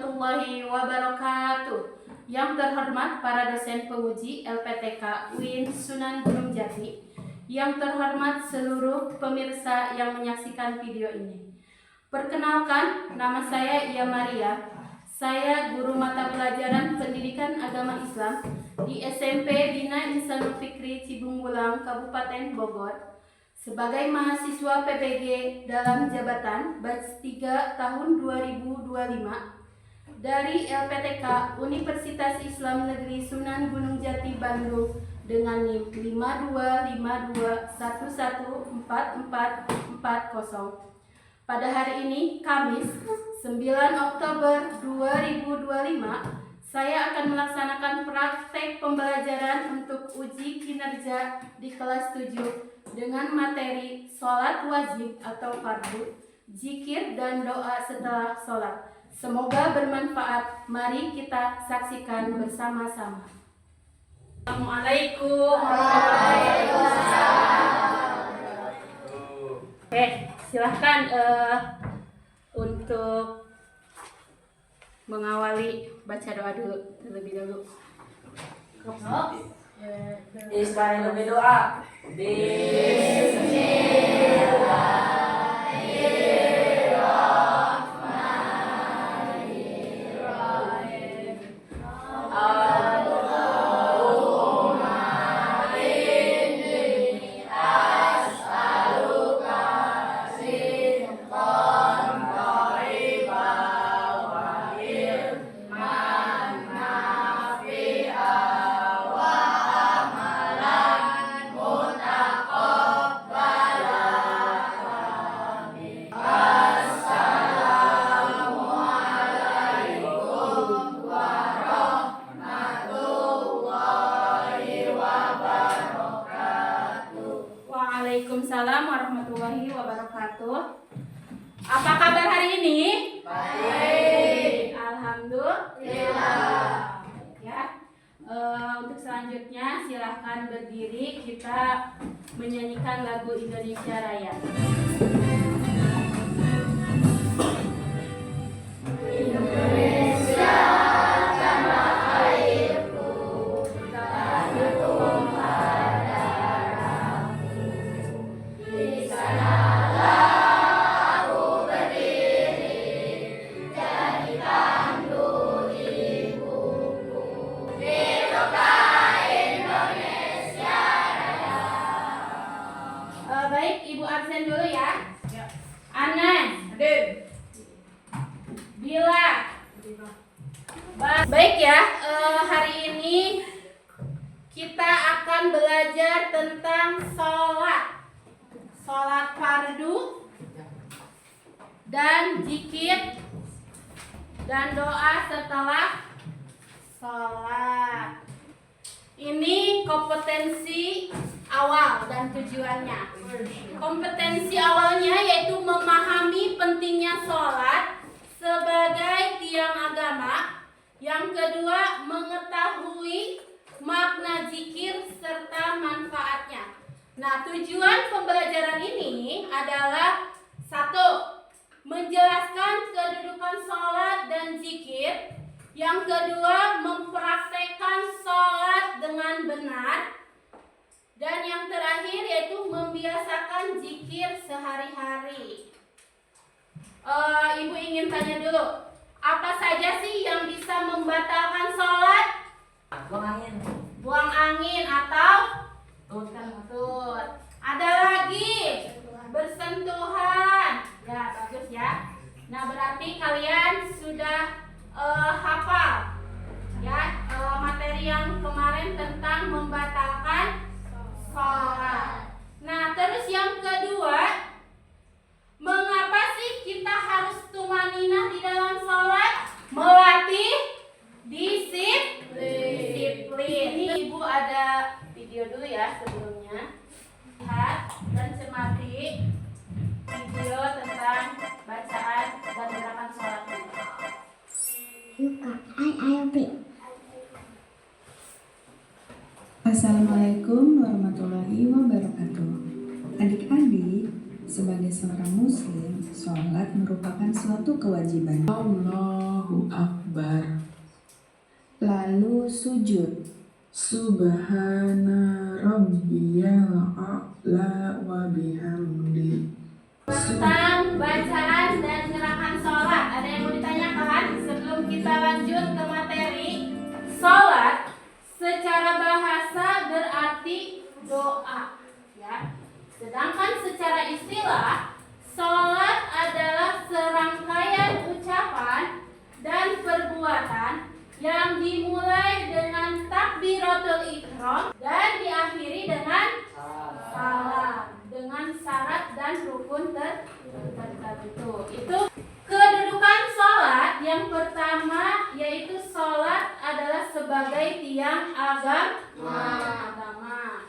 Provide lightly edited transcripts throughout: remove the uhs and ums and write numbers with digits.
warahmatullahi wabarakatuh. Yang terhormat para dosen penguji LPTK UIN Sunan Gunung Jati, yang terhormat seluruh pemirsa yang menyaksikan video ini. Perkenalkan, nama saya Ia Maria. Saya guru mata pelajaran Pendidikan Agama Islam di SMP Bina Insanul Fikri Cibungbulang, Kabupaten Bogor, sebagai mahasiswa PPG dalam jabatan batch 3 tahun 2025 dari LPTK Universitas Islam Negeri Sunan Gunung Jati Bandung dengan NIM 5252114440. Pada hari ini, Kamis 9 Oktober 2025, saya akan melaksanakan praktek pembelajaran untuk uji kinerja di kelas 7 dengan materi sholat wajib atau fardu, zikir dan doa setelah sholat. Semoga bermanfaat. Mari kita saksikan bersama-sama. Assalamualaikum. Oke, silahkan untuk mengawali baca doa dulu terlebih dahulu. Israel berdoa. Waalaikumsalam warahmatullahi wabarakatuh. Apa kabar hari ini? Baik. Alhamdulillah. Ya. Untuk selanjutnya silahkan berdiri, kita menyanyikan lagu Indonesia Raya. Baik, Ibu absen dulu ya. Anas, Bila. Baik ya, hari ini kita akan belajar tentang sholat fardu dan zikir dan doa setelah sholat. Ini kompetensi awal dan tujuannya. Kompetensi awalnya yaitu memahami pentingnya sholat sebagai tiang agama. Yang kedua, mengetahui makna zikir serta manfaatnya. Nah, tujuan pembelajaran ini adalah 1. Menjelaskan kedudukan sholat dan zikir. Yang kedua, mempraktekkan sholat dengan benar. Dan yang terakhir yaitu membiasakan zikir sehari-hari. Ibu ingin tanya dulu, apa saja sih yang bisa membatalkan sholat? Buang angin. Buang angin atau Tut. Ada lagi bersentuhan. Ya, bagus ya. Nah, berarti kalian sudah hafal ya materi yang kemarin tentang membatalkan sholat. Nah, terus yang kedua, mengapa sih kita harus tumaninah di dalam sholat? Melatih disiplin. Ini Ibu ada video dulu ya sebelumnya. Lihat dan cermati video tentang bacaan dan gerakan sholat. Assalamualaikum warahmatullahi wabarakatuh. Adik-adik, sebagai seorang muslim, sholat merupakan suatu kewajiban. Allahu Akbar. sujud. Subhana rabbiyal a'la wa bihamdi. Tentang bacaan dan gerakan sholat, ada yang mau ditanyakan? Sebelum kita lanjut ke materi, sholat secara bahasa berarti doa, ya. Sedangkan secara istilah, sholat adalah serangkaian ucapan dan perbuatan yang dimulai dengan takbiratul ihram dan diakhiri dengan salam, dengan syarat dan rukun tertentu. Itu kedudukan sholat. Yang pertama yaitu sholat adalah sebagai tiang agama.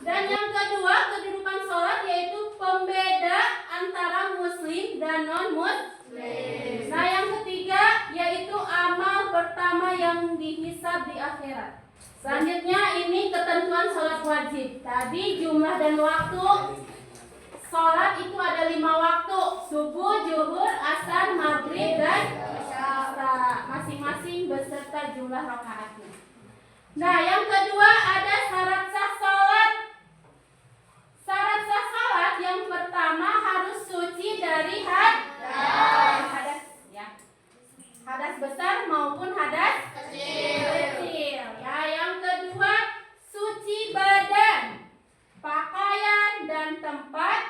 Dan yang kedua, kedudukan sholat yaitu pembeda antara muslim dan non-muslim. Nah, yang ketiga yaitu amal pertama yang dihisab di akhirat. Selanjutnya ini ketentuan sholat wajib. Tadi jumlah dan waktu sholat itu ada 5 waktu: subuh, zuhur, asar, maghrib, dan isya. Masing-masing beserta jumlah rakaatnya. Nah, yang kedua ada syarat sah sholat. Syarat sah sholat yang pertama harus suci dari hadas, ya. Hadas besar maupun hadas kecil. Ya, yang kedua suci badan, pakaian dan tempat.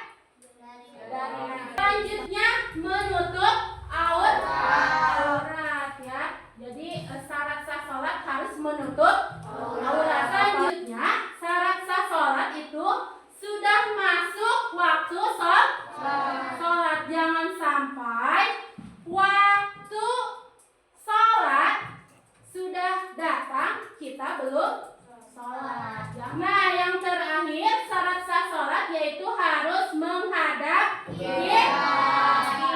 Selanjutnya menutup aurat, ya. Jadi syarat sah sholat harus menutup aurat. Selanjutnya syarat sah sholat itu sudah masuk waktu sholat. Jangan sampai waktu sholat sudah datang kita belum sholat. Nah, yang terakhir syarat sah sholat yaitu harus menghadap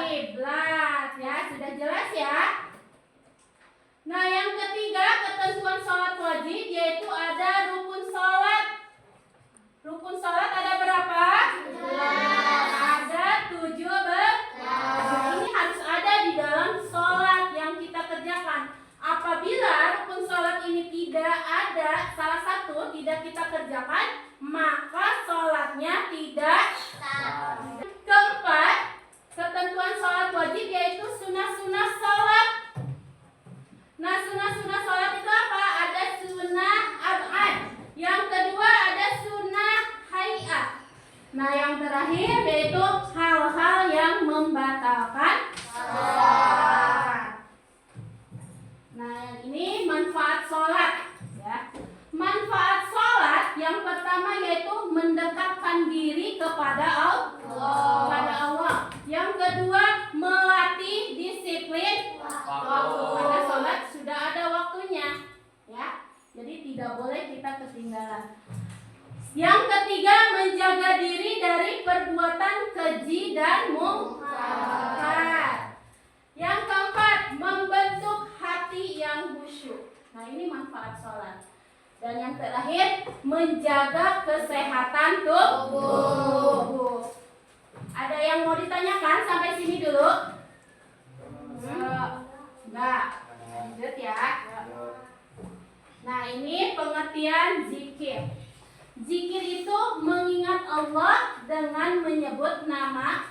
kiblat, ya. Sudah jelas ya. Nah, yang ketiga ketentuan sholat wajib yaitu ada rukun sholat. Rukun sholat ada berapa? Ada 17. Ini harus ada di dalam sholat yang kita kerjakan. Apabila rukun sholat ini tidak ada, salah satu tidak kita kerjakan, maka sholatnya tidak sah. Keempat, ketentuan sholat wajib yaitu sunnah-sunnah sholat. Nah, sunnah-sunnah sholat itu apa? Ada sunnah ab'ad. Yang kedua ada sunnah hay'ah. Nah, yang terakhir yaitu hal-hal yang membatalkan sholat. Nah, ini manfaat sholat, ya. Manfaat sholat yang pertama yaitu mendekatkan diri kepada Allah. Yang kedua melatih disiplin waktu. Karena sholat sudah ada waktunya, ya. Jadi tidak boleh kita ketinggalan. Yang ketiga menjaga diri dari perbuatan keji dan munkar. Yang keempat membentuk hati yang khusyuk. Nah, ini manfaat sholat. Dan yang terakhir menjaga kesehatan tubuh. Ada yang mau ditanyakan sampai sini dulu? Enggak. Lanjut ya. Nah, ini pengertian zikir. Zikir itu mengingat Allah dengan menyebut namanya.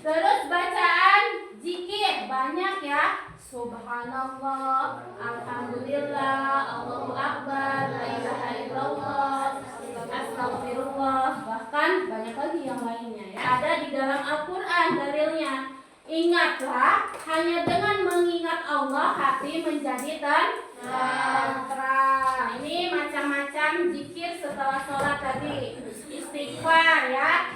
Terus bacaan zikir banyak ya. Subhanallah, alhamdulillah, Allahu akbar, la ilaha illallah, astagfirullah. Bahkan banyak lagi yang lainnya ya. Ada di dalam Al-Qur'an dalilnya. Ingatlah, hanya dengan mengingat Allah hati menjadi tenteram. Ini macam-macam zikir setelah sholat tadi. Istighfar ya.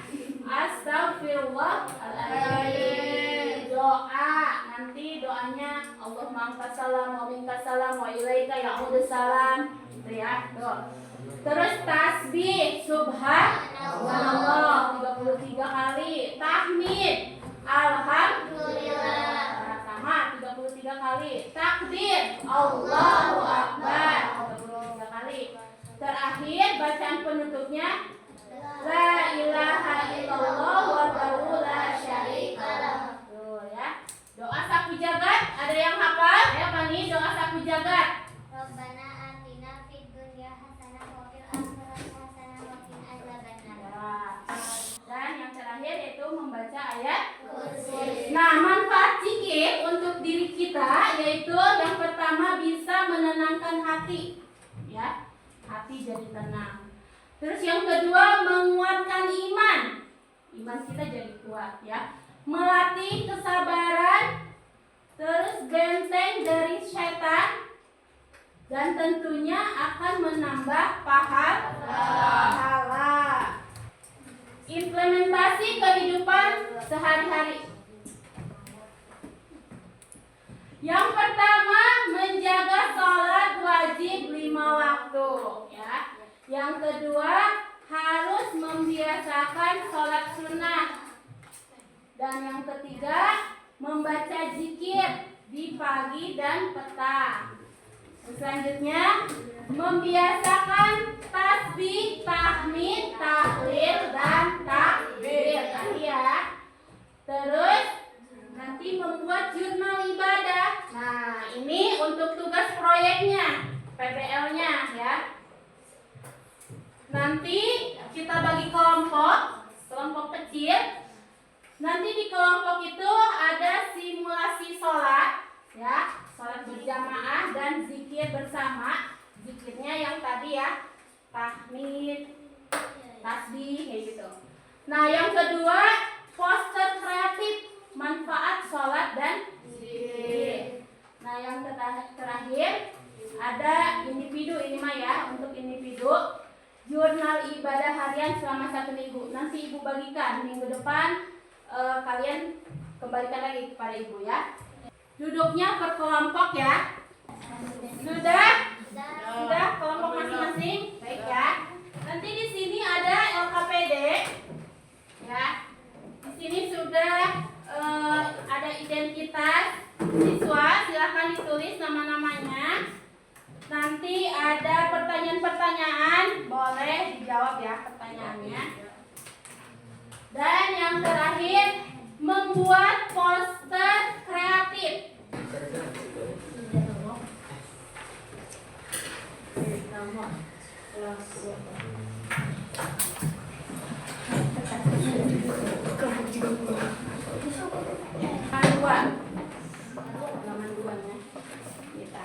Astagfirullahaladzim. Doa, nanti doanya Allahumma anta salam wa minka salam wa ilaika ya'udus salam. Itu ya, doa. Terus tasbih subhanallah 33 kali. Tahmid alhamdulillah sama 33 kali. Takbir Allahu akbar 33 kali. Terakhir bacaan penutupnya la ilaha illallah wahdahu la syarikalah. Tuh ya. Doa sapu jagat, ada yang hafal? Ya, Bani, doa sapu jagat. ya, hati jadi tenang. Terus yang kedua, menguatkan iman. Iman kita jadi kuat ya. Melatih kesabaran, terus benteng dari setan, dan tentunya akan menambah pahala. Implementasi kehidupan sehari-hari. Yang pertama, menjaga sholat wajib 5 waktu ya. Yang kedua, harus membiasakan sholat sunnah. Dan yang ketiga, membaca zikir di pagi dan petang. Selanjutnya, membiasakan tasbih, tahmid, tahlil, dan takbir tadi ya. Terus nanti membuat jurnal ibadah. Nah, ini untuk tugas proyeknya, PBL-nya ya. Nanti kita bagi kelompok kecil. Nanti di kelompok itu ada simulasi sholat ya, sholat berjamaah dan zikir bersama. Zikirnya yang tadi ya, tahmid, tasbih kayak gitu. Nah, yang kedua, poster kreatif manfaat sholat dan zikir. Nah, yang terakhir ada individu, ini mah ya untuk individu, jurnal ibadah harian selama 1 minggu. Nanti ibu bagikan minggu depan. Kalian kembalikan lagi kepada ibu ya. Duduknya per kelompok ya. Sudah kelompok masing-masing. Baik ya. Nanti di sini ada LKPD ya. Di sini sudah ada identitas siswa. Silahkan ditulis nama-namanya. Nanti ada pertanyaan-pertanyaan, boleh dijawab ya pertanyaannya. Dan yang terakhir, membuat poster kreatif. Halaman 2 nya. Kita.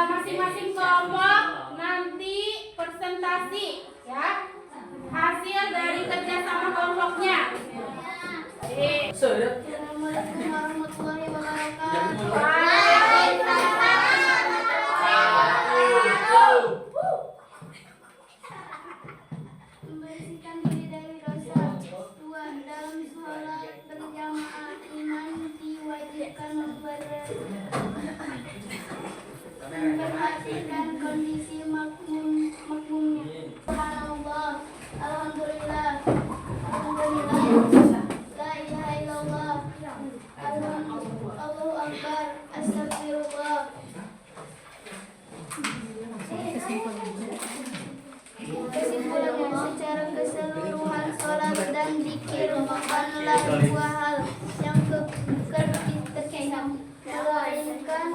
Masing-masing kelompok nanti presentasi ya, hasil dari kerjasama kelompoknya. Assalamualaikum warahmatullahi wabarakatuh. Membersihkan diri dari dosa. 2. Dalam sholat berjamaah, imam diwajibkan memperhatikan kondisi makmumnya. Subhanallah, alhamdulillah, la ilaha illallah, Allahu akbar, astagfirullah. Kesimpulannya, secara keseluruhan sholat dan zikir bukanlah 2 hal yang terpisah, melainkan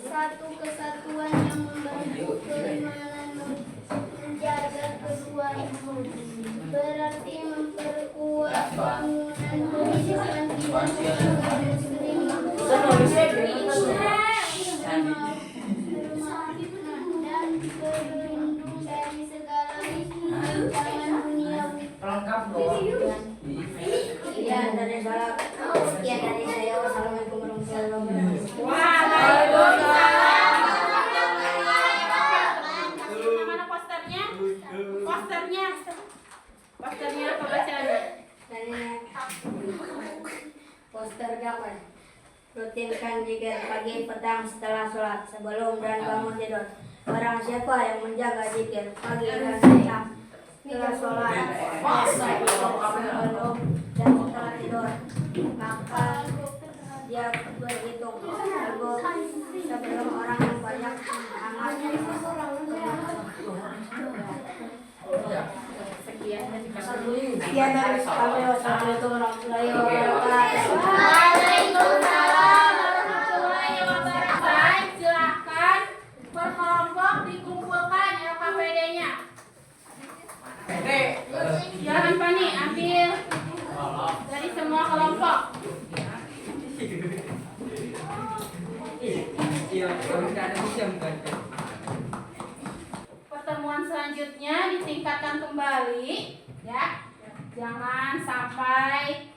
satu kesatuan yang membantu keimanan menjaga keduanya. Berarti memperkuat bangunan keislaman kita sebagai muslim dan berlindung dari segala ancaman duniawi. Sekian dari saya. Wassalamualaikum warahmatullahi wabarakatuh. Mana posternya? Posternya apa bacaannya? Poster dakwah. Rutinkan zikir pagi petang setelah sholat, sebelum dan bangun tidur. Barang siapa yang menjaga zikir pagi dan petang setelah sholat, sebelum dan setelah tidur, maka dia berhitung sebelum orang yang banyak amal. Sekian. ya. Sekian dari kami. Wassalamualaikum warahmatullahi wabarakatuh. Waalaikumsalam warahmatullahi wabarakatuh. Silahkan berkelompok dikumpulkan LKPD-nya. Jangan panik, ambil dari semua kelompok. Pertemuan selanjutnya ditingkatkan kembali, ya. Jangan sampai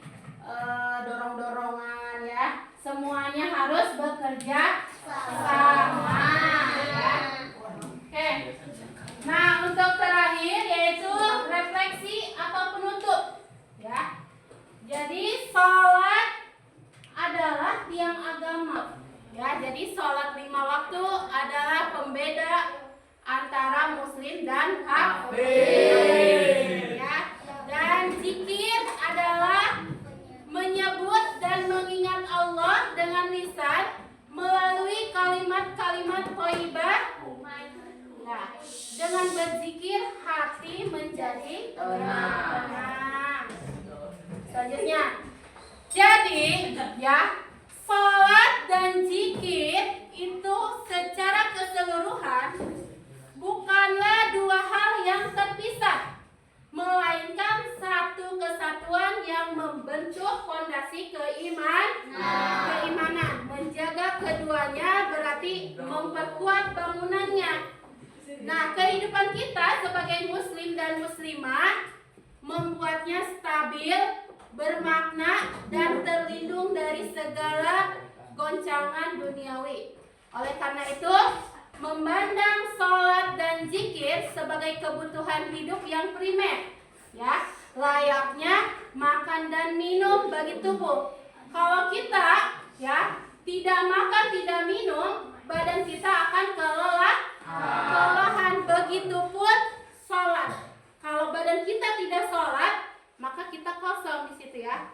dorong-dorongan, ya. Semuanya harus bekerja sama. Ya. Oke. Nah, untuk terakhir yaitu refleksi atau penutup, ya. Jadi sholat adalah tiang agama, ya. Jadi sholat 5 waktu adalah pembeda antara muslim dan kafir, ya. Dan zikir adalah menyebut dan mengingat Allah dengan lisan melalui kalimat-kalimat thayyibah. Nah, dengan berzikir hati menjadi tenang. Selanjutnya, jadi ya, sholat dan zikir itu secara keseluruhan bukanlah dua hal yang terpisah, melainkan satu kesatuan yang membentuk fondasi keimanan. Menjaga keduanya berarti memperkuat bangunannya. Nah, kehidupan kita sebagai muslim dan muslimah membuatnya stabil, bermakna, dan terlindung dari segala goncangan duniawi. Oleh karena itu, memandang sholat dan zikir sebagai kebutuhan hidup yang primer, ya, layaknya makan dan minum bagi tubuh. Kalau kita, ya, tidak makan, tidak minum, badan kita akan kelelahan. Begitupun sholat. Kalau badan kita tidak sholat, maka kita kosong di situ, ya.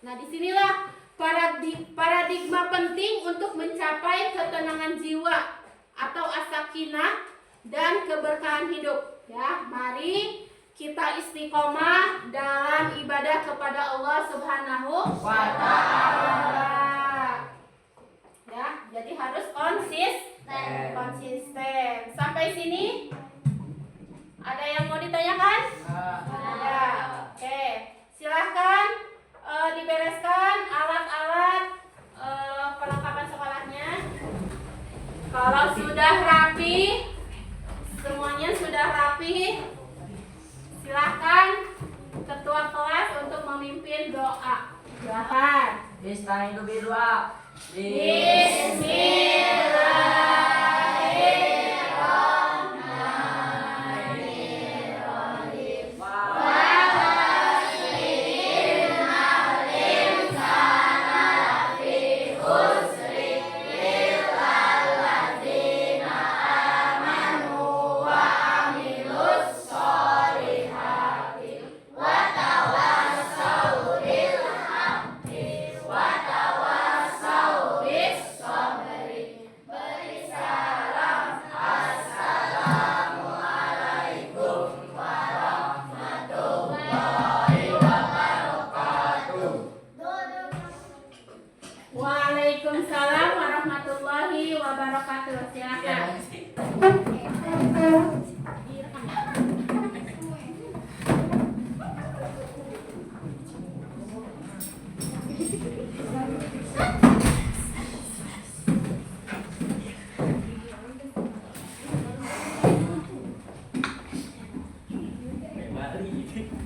Nah, disinilah paradigma penting untuk mencapai ketenangan jiwa atau as-sakinah dan keberkahan hidup, ya. Mari kita istiqomah dalam ibadah kepada Allah Subhanahu wa Ta'ala. Ya, jadi harus konsisten. Sampai sini ada yang mau ditanyakan? Ada. Oke, silahkan dibereskan alat-alat perlengkapan sekolahnya. Kalau sudah rapi, semuanya sudah rapi, silahkan ketua kelas untuk memimpin doa. Silahkan. Bismillahirrahmanirrahim. Waalaikumsalam warahmatullahi wabarakatuh. Silakan. Mari.